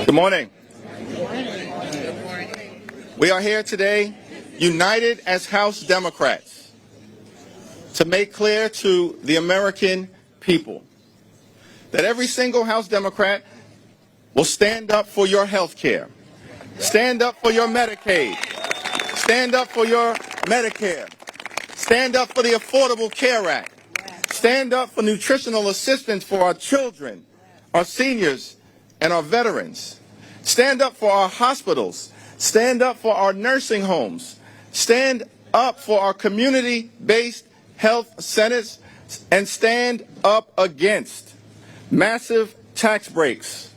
Good morning. We are here today, united as House Democrats, to make clear to the American people that every single House Democrat will stand up for your health care, stand up for your Medicaid, stand up for your Medicare, stand up for the Affordable Care Act, stand up for nutritional assistance for our children, our seniors, and our veterans. Stand up for our hospitals. Stand up for our nursing homes. Stand up for our community-based health centers, and stand up against massive tax breaks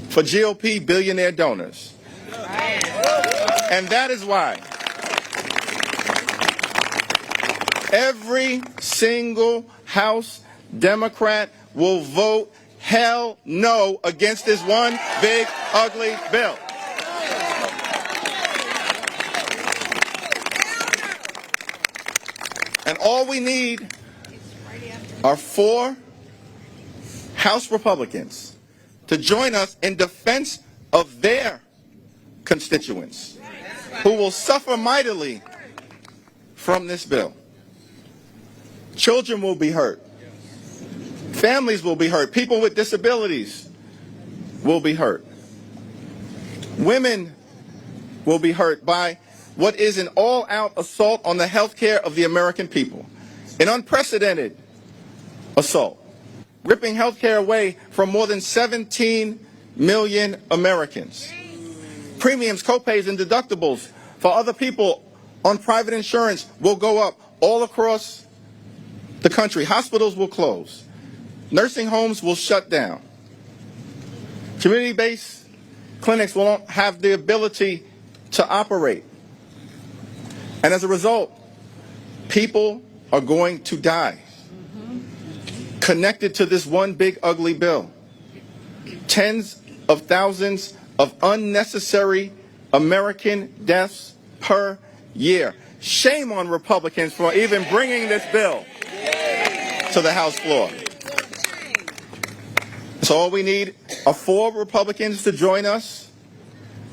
for GOP billionaire donors. And that is why every single House Democrat will vote hell no against this one big, ugly bill. And all we need are 4 House Republicans to join us in defense of their constituents who will suffer mightily from this bill. Children will be hurt. Families will be hurt. People with disabilities will be hurt. Women will be hurt by what is an all-out assault on the health care of the American people. An unprecedented assault, ripping health care away from more than 17 million Americans. Premiums, copays, and deductibles for other people on private insurance will go up all across the country. Hospitals will close. Nursing homes will shut down. Community-based clinics will not have the ability to operate. And as a result, people are going to die connected to this one big ugly bill. Tens of thousands of unnecessary American deaths per year. Shame on Republicans for even bringing this bill to the House floor. So all we need are 4 Republicans to join us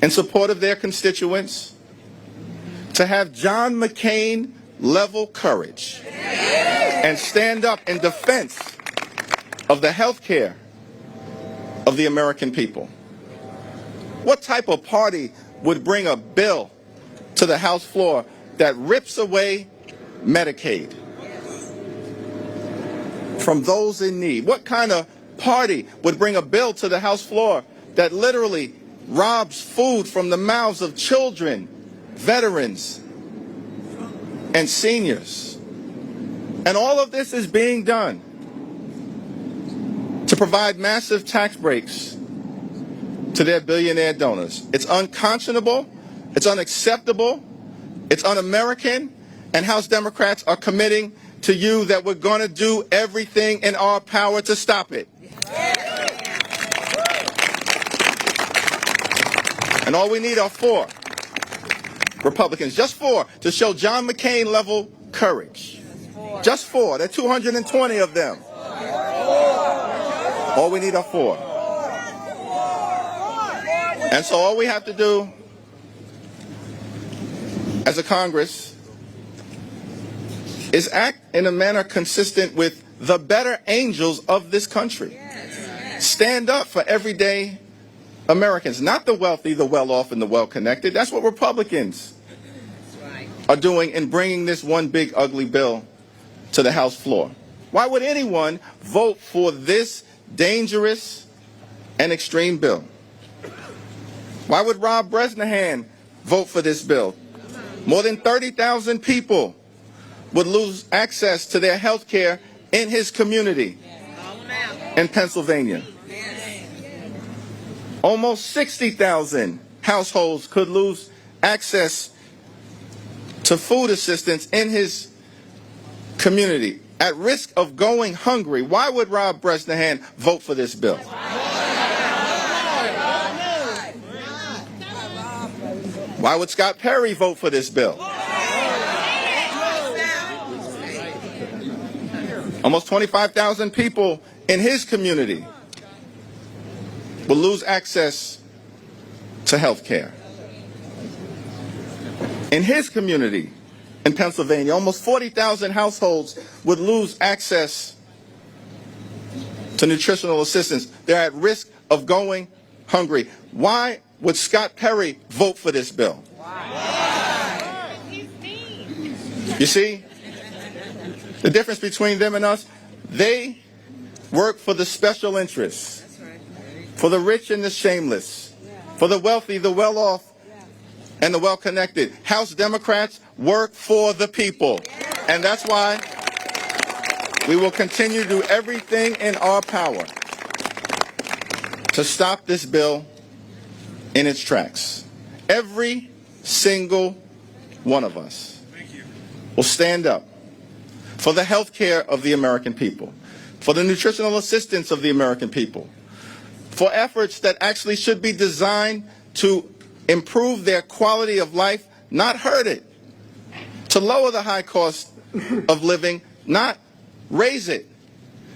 in support of their constituents, to have John McCain-level courage and stand up in defense of the health care of the American people. What type of party would bring a bill to the House floor that rips away Medicaid from those in need? What kind of party would bring a bill to the House floor that literally robs food from the mouths of children, veterans, and seniors? And all of this is being done to provide massive tax breaks to their billionaire donors. It's unconscionable, it's unacceptable, it's un-American, and House Democrats are committing to you that we're going to do everything in our power to stop it. And all we need are 4 Republicans, just 4, to show John McCain-level courage. Just 4. There are 220 of them. All we need are 4. And so all we have to do as a Congress is act in a manner consistent with the better angels of this country. Stand up for everyday Americans, not the wealthy, the well-off, and the well-connected. That's what Republicans are doing in bringing this one big ugly bill to the House floor. Why would anyone vote for this dangerous and extreme bill? Why would Rob Bresnahan vote for this bill? More than 30,000 people would lose access to their health care in his community in Pennsylvania. Almost 60,000 households could lose access to food assistance in his community, at risk of going hungry. Why would Rob Bresnahan vote for this bill? Why would Scott Perry vote for this bill? Almost 25,000 people in his community will lose access to health care. In his community in Pennsylvania, almost 40,000 households would lose access to nutritional assistance. They're at risk of going hungry. Why would Scott Perry vote for this bill? You see, the difference between them and us, they work for the special interests, for the rich and the shameless, for the wealthy, the well-off, and the well-connected. House Democrats work for the people. And that's why we will continue to do everything in our power to stop this bill in its tracks. Every single one of us will stand up for the health care of the American people, for the nutritional assistance of the American people, for efforts that actually should be designed to improve their quality of life, not hurt it, to lower the high cost of living, not raise it,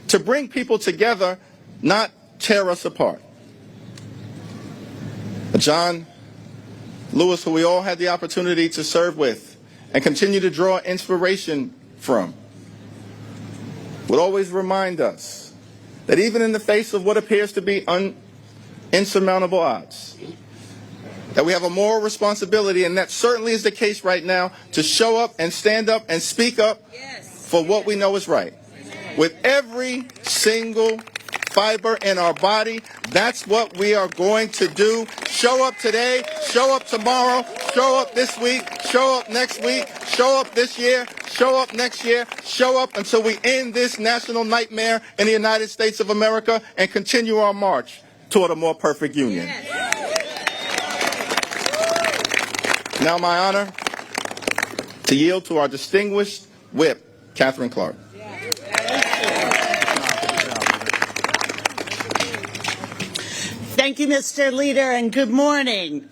to bring people together, not tear us apart. John Lewis, who we all had the opportunity to serve with and continue to draw inspiration from, would always remind us that even in the face of what appears to be insurmountable odds, that we have a moral responsibility, and that certainly is the case right now, to show up and stand up and speak up for what we know is right. With every single fiber in our body, that's what we are going to do. Show up today, show up tomorrow, show up this week, show up next week, show up this year, show up next year, show up until we end this national nightmare in the United States of America and continue our march toward a more perfect union. Now my honor to yield to our distinguished whip, Katherine Clark. Thank you, Mr. Leader, and good morning.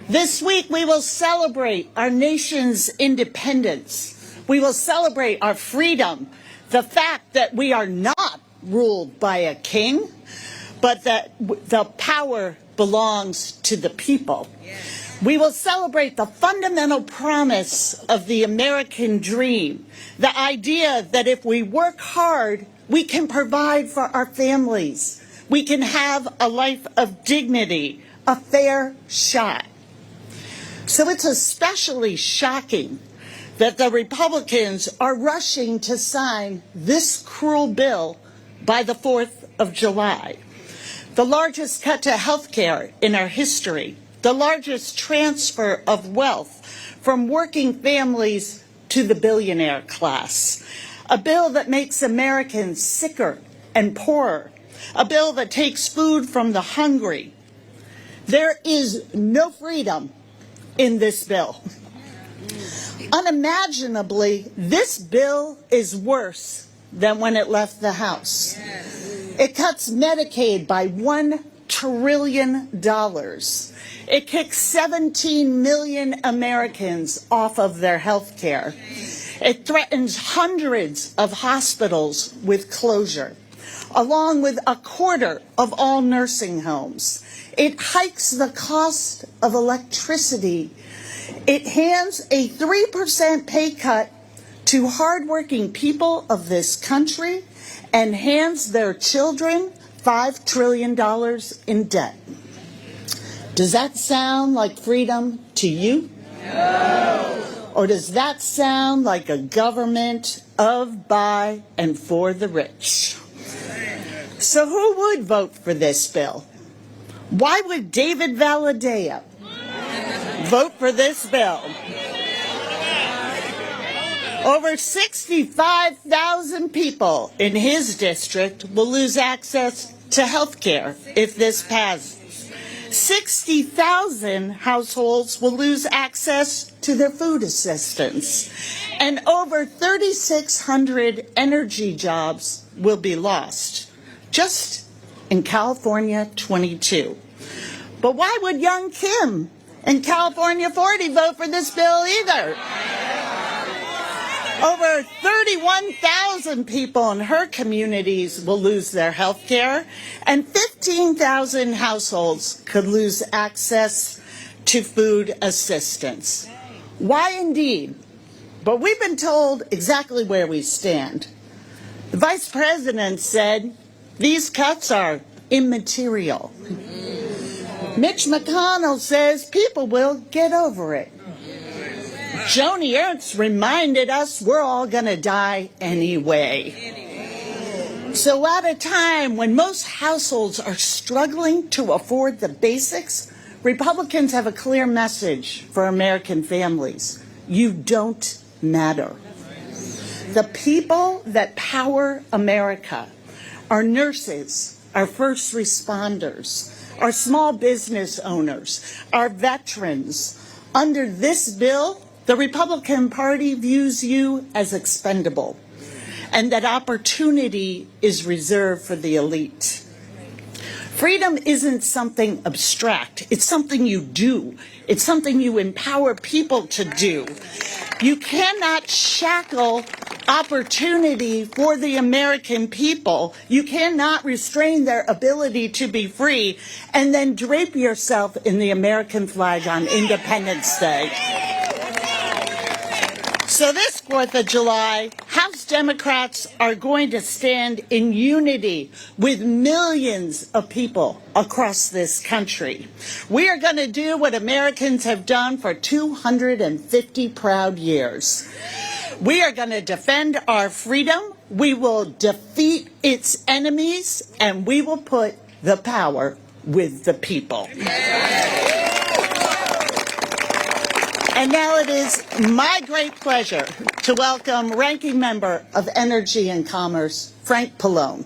This week we will celebrate our nation's independence. We will celebrate our freedom, the fact that we are not ruled by a king, but that the power belongs to the people. We will celebrate the fundamental promise of the American dream, the idea that if we work hard, we can provide for our families. We can have a life of dignity, a fair shot. So it's especially shocking that the Republicans are rushing to sign this cruel bill by the 4th of July. The largest cut to health care in our history, the largest transfer of wealth from working families to the billionaire class, a bill that makes Americans sicker and poorer, a bill that takes food from the hungry. There is no freedom in this bill. Unimaginably, this bill is worse than when it left the House. It cuts Medicaid by $1 trillion. It kicks 17 million Americans off of their health care. It threatens hundreds of hospitals with closure, along with a quarter of all nursing homes. It hikes the cost of electricity. It hands a 3% pay cut to hardworking people of this country and hands their children $5 trillion in debt. Does that sound like freedom to you? No. Or does that sound like a government of, by, and for the rich? So who would vote for this bill? Why would David Valadao vote for this bill? Over 65,000 people in his district will lose access to health care if this passes. 60,000 households will lose access to their food assistance. And over 3,600 energy jobs will be lost, just in California 22. But why would young Kim in California 40 vote for this bill either? Over 31,000 people in her communities will lose their health care, and 15,000 households could lose access to food assistance. Why indeed? But we've been told exactly where we stand. The Vice President said these cuts are immaterial. Mitch McConnell says people will get over it. Joni Ernst reminded us we're all going to die anyway. So at a time when most households are struggling to afford the basics, Republicans have a clear message for American families. You don't matter. The people that power America, our nurses, our first responders, our small business owners, our veterans. Under this bill, the Republican Party views you as expendable, and that opportunity is reserved for the elite. Freedom isn't something abstract. It's something you do. It's something you empower people to do. You cannot shackle opportunity for the American people. You cannot restrain their ability to be free and then drape yourself in the American flag on Independence Day. So this 4th of July, House Democrats are going to stand in unity with millions of people across this country. We are going to do what Americans have done for 250 proud years. We are going to defend our freedom, we will defeat its enemies, and we will put the power with the people. And now it is my great pleasure to welcome Ranking Member of Energy and Commerce, Frank Pallone.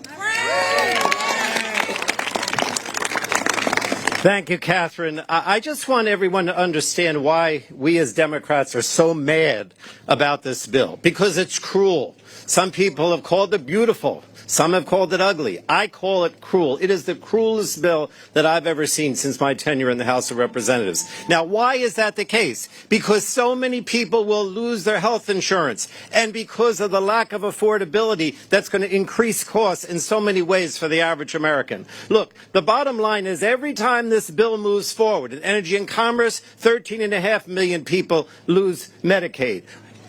Thank you, Catherine. I just want everyone to understand why we as Democrats are so mad about this bill, because it's cruel. Some people have called it beautiful. Some have called it ugly. I call it cruel. It is the cruelest bill that I've ever seen since my tenure in the House of Representatives. Now, why is that the case? Because so many people will lose their health insurance, and because of the lack of affordability, that's going to increase costs in so many ways for the average American. Look, the bottom line is every time this bill moves forward, in energy and commerce, 13.5 million people lose Medicaid.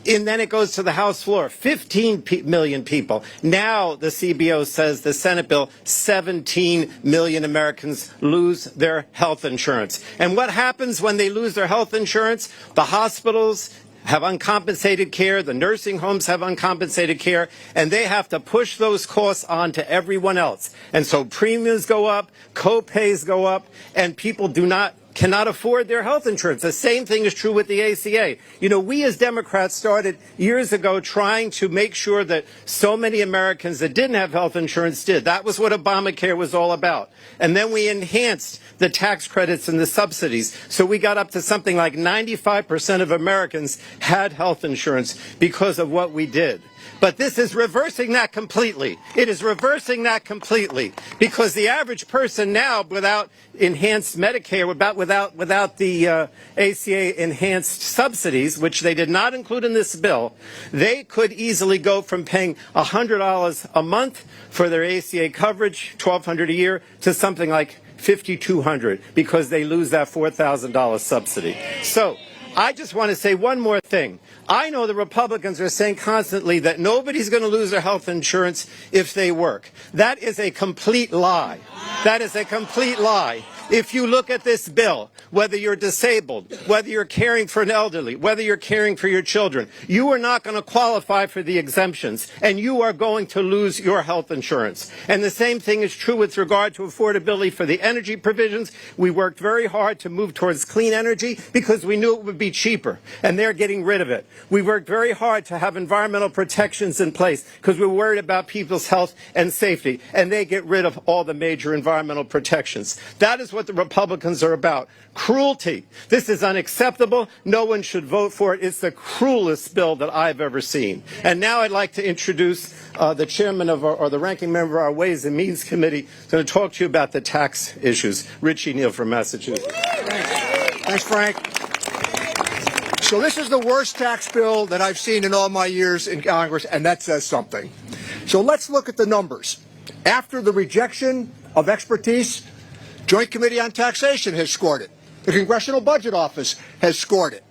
And then it goes to the House floor, 15 million people. Now the CBO says the Senate bill, 17 million Americans lose their health insurance. And what happens when they lose their health insurance? The hospitals have uncompensated care, the nursing homes have uncompensated care, and they have to push those costs on to everyone else. And so premiums go up, co-pays go up, and people cannot afford their health insurance. The same thing is true with the ACA. You know, we as Democrats started years ago trying to make sure that so many Americans that didn't have health insurance did. That was what Obamacare was all about. And then we enhanced the tax credits and the subsidies. So we got up to something like 95% of Americans had health insurance because of what we did. But this is reversing that completely. It is reversing that completely because the average person now, without enhanced Medicare, without the ACA enhanced subsidies, which they did not include in this bill, they could easily go from paying $100 a month for their ACA coverage, $1,200 a year, to something like $5,200 because they lose that $4,000 subsidy. So I just want to say one more thing. I know the Republicans are saying constantly that nobody's going to lose their health insurance if they work. That is a complete lie. That is a complete lie. If you look at this bill, whether you're disabled, whether you're caring for an elderly, whether you're caring for your children, you are not going to qualify for the exemptions, and you are going to lose your health insurance. And the same thing is true with regard to affordability for the energy provisions. We worked very hard to move towards clean energy because we knew it would be cheaper, and they're getting rid of it. We worked very hard to have environmental protections in place because we were worried about people's health and safety, and they get rid of all the major environmental protections. That is what the Republicans are about. Cruelty. This is unacceptable. No one should vote for it. It's the cruelest bill that I've ever seen. And now I'd like to introduce the chairman of or the ranking member of our Ways and Means Committee. He's going to talk to you about the tax issues. Richie Neal from Massachusetts. Thanks, Frank. So this is the worst tax bill that I've seen in all my years in Congress, and that says something. So let's look at the numbers. After the rejection of expertise, Joint Committee on Taxation has scored it. The Congressional Budget Office has scored it.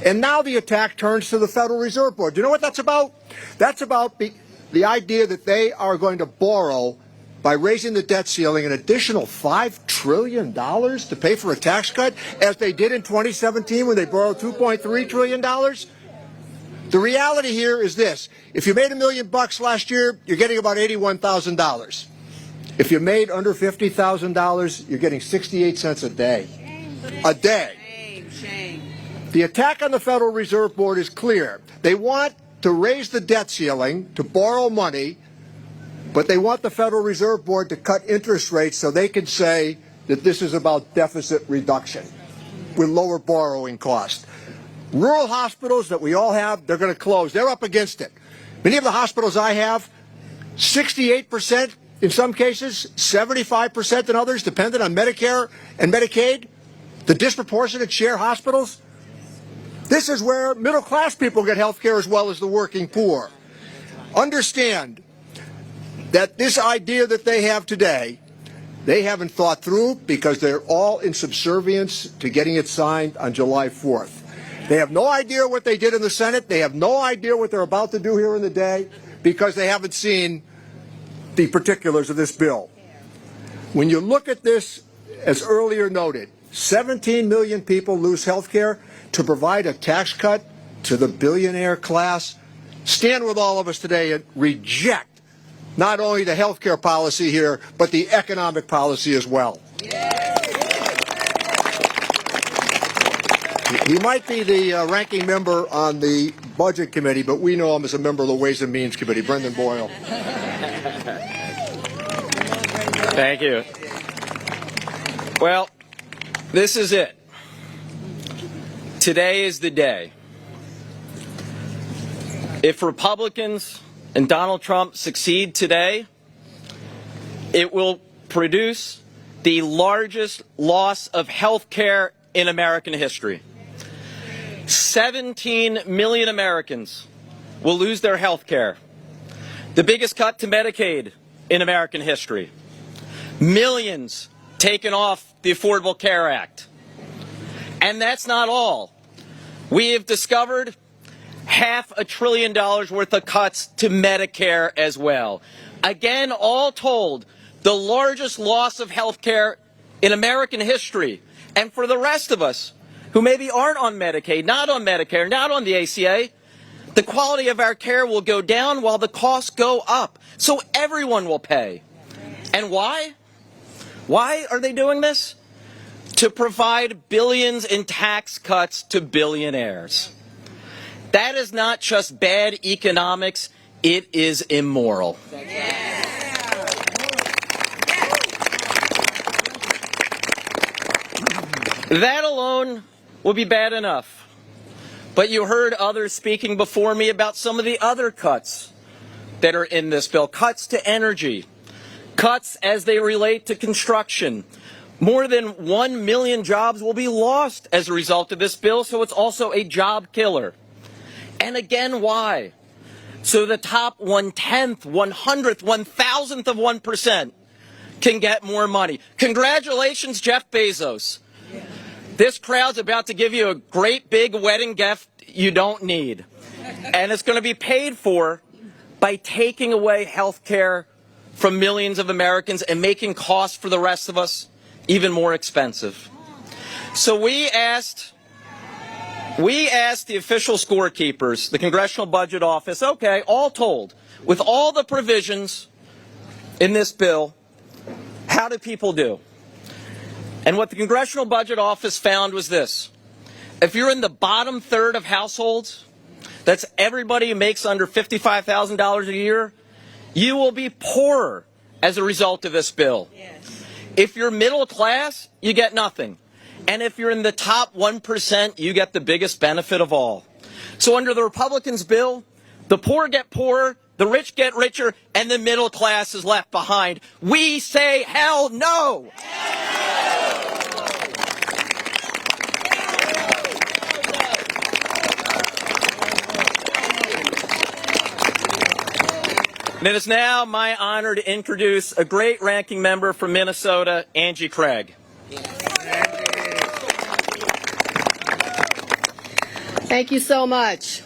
And now the attack turns to the Federal Reserve Board. Do you know what that's about? That's about the idea that they are going to borrow, by raising the debt ceiling, an additional $5 trillion to pay for a tax cut, as they did in 2017 when they borrowed $2.3 trillion. The reality here is this. If you made $1 million last year, you're getting about $81,000. If you made under $50,000, you're getting 68 cents a day. A day. Shame. The attack on the Federal Reserve Board is clear. They want to raise the debt ceiling, to borrow money, but they want the Federal Reserve Board to cut interest rates so they can say that this is about deficit reduction with lower borrowing costs. Rural hospitals that we all have, they're going to close. They're up against it. Many of the hospitals I have, 68% in some cases, 75% in others, dependent on Medicare and Medicaid, the disproportionate share hospitals. This is where middle-class people get health care as well as the working poor. Understand that this idea that they have today, they haven't thought through, because they're all in subservience to getting it signed on July 4th. They have no idea what they did in the Senate. They have no idea what they're about to do here in the day, because they haven't seen the particulars of this bill. When you look at this, as earlier noted, 17 million people lose health care. To provide a tax cut to the billionaire class, stand with all of us today and reject not only the health care policy here, but the economic policy as well. He might be the ranking member on the Budget Committee, but we know him as a member of the Ways and Means Committee, Brendan Boyle. Thank you. Well, this is it. Today is the day. If Republicans and Donald Trump succeed today, it will produce the largest loss of health care in American history. 17 million Americans will lose their health care. The biggest cut to Medicaid in American history. Millions taken off the Affordable Care Act. And that's not all. We have discovered $500 billion worth of cuts to Medicare as well. Again, all told, the largest loss of health care in American history. And for the rest of us who maybe aren't on Medicaid, not on Medicare, not on the ACA, the quality of our care will go down while the costs go up. So everyone will pay. And why? Why are they doing this? To provide billions in tax cuts to billionaires. That is not just bad economics, it is immoral. That alone will be bad enough. But you heard others speaking before me about some of the other cuts that are in this bill. Cuts to energy. Cuts as they relate to construction. More than 1 million jobs will be lost as a result of this bill, so it's also a job killer. And again, why? So the top 1/10th, 100th, 1,000th of 1% can get more money. Congratulations, Jeff Bezos. This crowd's about to give you a great big wedding gift you don't need. And it's going to be paid for by taking away health care from millions of Americans and making costs for the rest of us even more expensive. So we asked the official scorekeepers, the Congressional Budget Office, okay, all told, with all the provisions in this bill, how do people do? And what the Congressional Budget Office found was this. If you're in the bottom third of households, that's everybody who makes under $55,000 a year, you will be poorer as a result of this bill. Yes. If you're middle class, you get nothing. And if you're in the top 1%, you get the biggest benefit of all. So under the Republicans' bill, the poor get poorer, the rich get richer, and the middle class is left behind. We say hell no! And it is now my honor to introduce a great ranking member from Minnesota, Angie Craig. Thank you so much.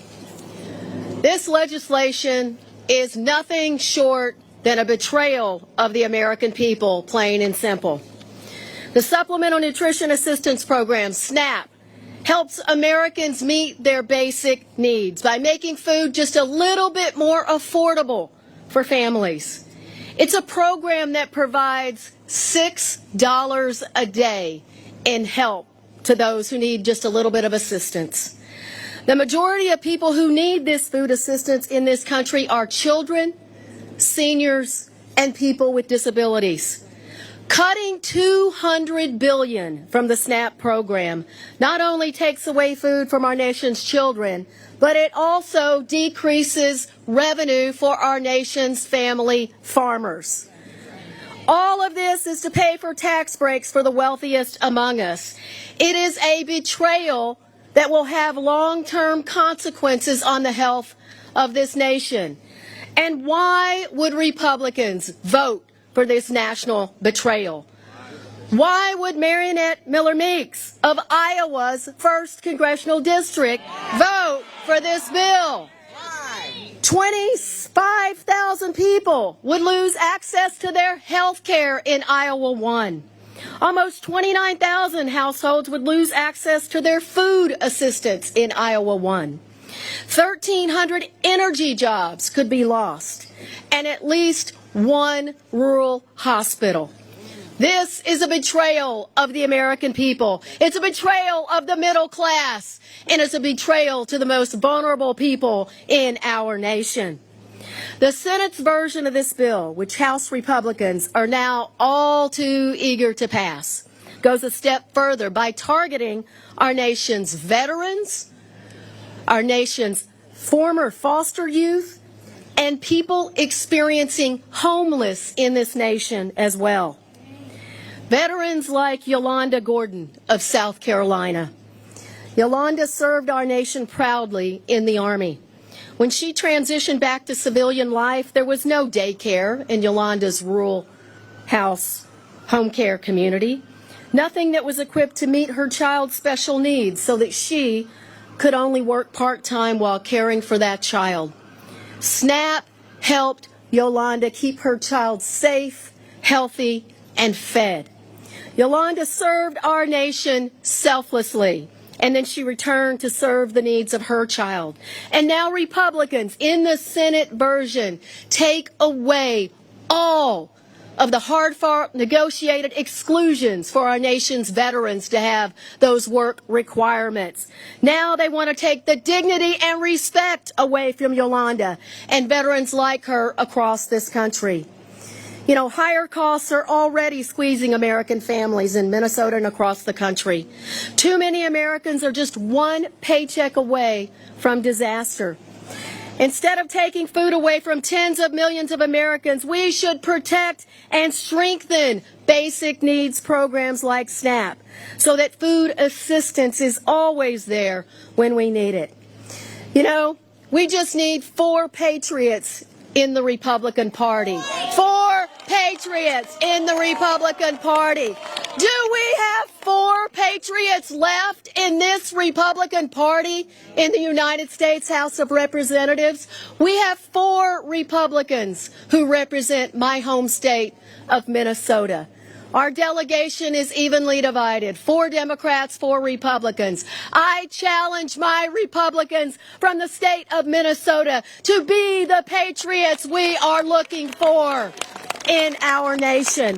This legislation is nothing short than a betrayal of the American people, plain and simple. The Supplemental Nutrition Assistance Program, SNAP, helps Americans meet their basic needs by making food just a little bit more affordable for families. It's a program that provides $6 a day in help to those who need just a little bit of assistance. The majority of people who need this food assistance in this country are children, seniors, and people with disabilities. Cutting $200 billion from the SNAP program not only takes away food from our nation's children, but it also decreases revenue for our nation's family farmers. All of this is to pay for tax breaks for the wealthiest among us. It is a betrayal that will have long-term consequences on the health of this nation. And why would Republicans vote for this national betrayal? Why would Marionette Miller Meeks of Iowa's 1st Congressional District vote for this bill? 25,000 people would lose access to their health care in Iowa 1. Almost 29,000 households would lose access to their food assistance in Iowa 1. 1,300 energy jobs could be lost, and at least one rural hospital. This is a betrayal of the American people. It's a betrayal of the middle class, and it's a betrayal to the most vulnerable people in our nation. The Senate's version of this bill, which House Republicans are now all too eager to pass, goes a step further by targeting our nation's veterans, our nation's former foster youth, and people experiencing homeless in this nation as well. Veterans like Yolanda Gordon of South Carolina. Yolanda served our nation proudly in the Army. When she transitioned back to civilian life, there was no daycare in Yolanda's rural house home care community. Nothing that was equipped to meet her child's special needs so that she could only work part-time while caring for that child. SNAP helped Yolanda keep her child safe, healthy, and fed. Yolanda served our nation selflessly, and then she returned to serve the needs of her child. And now Republicans in the Senate version take away all of the hard-fought negotiated exclusions for our nation's veterans to have those work requirements. Now they want to take the dignity and respect away from Yolanda and veterans like her across this country. You know, higher costs are already squeezing American families in Minnesota and across the country. Too many Americans are just one paycheck away from disaster. Instead of taking food away from tens of millions of Americans, we should protect and strengthen basic needs programs like SNAP so that food assistance is always there when we need it. You know, we just need 4 patriots in the Republican Party. 4 patriots in the Republican Party. Do we have 4 patriots left in this Republican Party in the United States House of Representatives? We have 4 Republicans who represent my home state of Minnesota. Our delegation is evenly divided, 4 Democrats, 4 Republicans. I challenge my Republicans from the state of Minnesota to be the patriots we are looking for in our nation.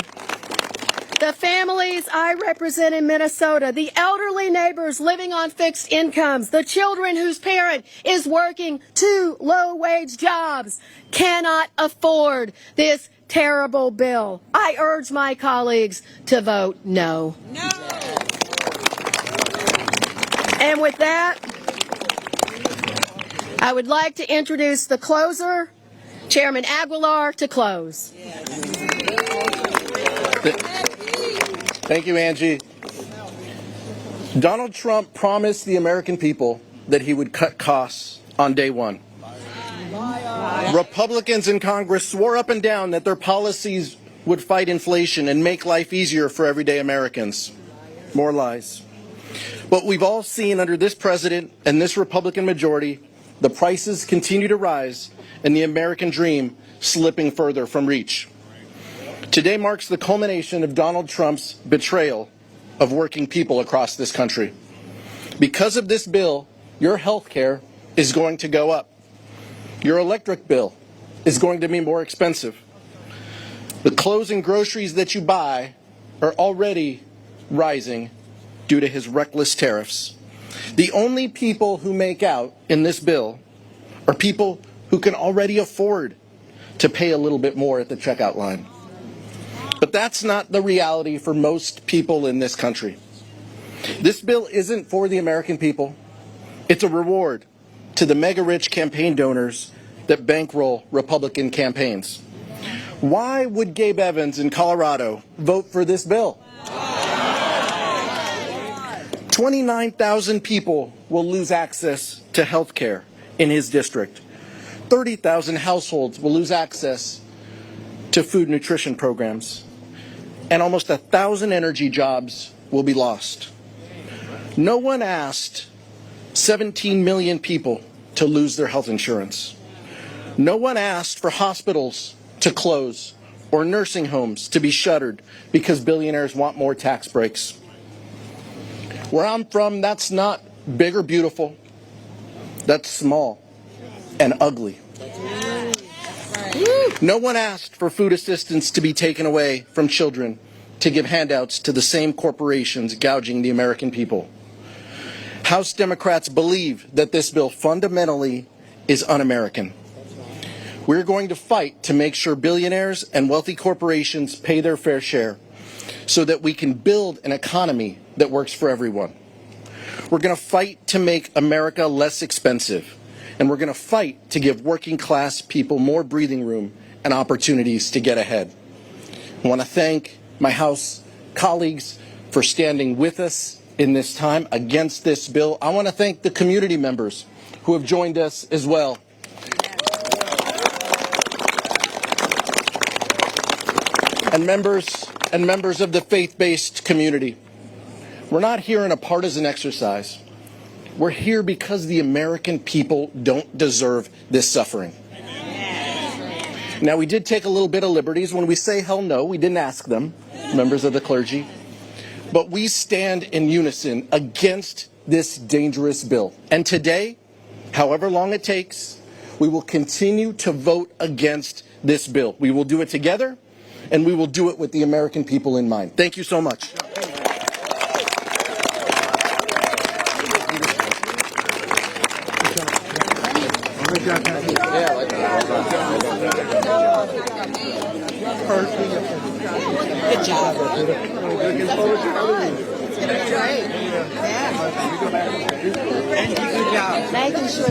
The families I represent in Minnesota, the elderly neighbors living on fixed incomes, the children whose parent is working 2 low-wage jobs, cannot afford this terrible bill. I urge my colleagues to vote no. No. And with that, I would like to introduce the closer, Chairman Aguilar, to close. Thank you, Angie. Donald Trump promised the American people that he would cut costs on day one. Republicans in Congress swore up and down that their policies would fight inflation and make life easier for everyday Americans. More lies. But we've all seen under this president and this Republican majority, the prices continue to rise and the American dream slipping further from reach. Today marks the culmination of Donald Trump's betrayal of working people across this country. Because of this bill, your health care is going to go up. Your electric bill is going to be more expensive. The clothes and groceries that you buy are already rising due to his reckless tariffs. The only people who make out in this bill are people who can already afford to pay a little bit more at the checkout line. But that's not the reality for most people in this country. This bill isn't for the American people. It's a reward to the mega-rich campaign donors that bankroll Republican campaigns. Why would Gabe Evans in Colorado vote for this bill? 29,000 people will lose access to health care in his district. 30,000 households will lose access to food nutrition programs. And almost 1,000 energy jobs will be lost. No one asked 17 million people to lose their health insurance. No one asked for hospitals to close or nursing homes to be shuttered because billionaires want more tax breaks. Where I'm from, that's not big or beautiful. That's small and ugly. No one asked for food assistance to be taken away from children to give handouts to the same corporations gouging the American people. House Democrats believe that this bill fundamentally is un-American. We're going to fight to make sure billionaires and wealthy corporations pay their fair share so that we can build an economy that works for everyone. We're going to fight to make America less expensive, and we're going to fight to give working class people more breathing room and opportunities to get ahead. I want to thank my House colleagues for standing with us in this time against this bill. I want to thank the community members who have joined us as well. And members of the faith-based community. We're not here in a partisan exercise. We're here because the American people don't deserve this suffering. Now, we did take a little bit of liberties. When we say hell no, we didn't ask them, members of the clergy. But we stand in unison against this dangerous bill. And today, however long it takes, we will continue to vote against this bill. We will do it together, and we will do it with the American people in mind. Thank you so much. Good job. Good job. Making sure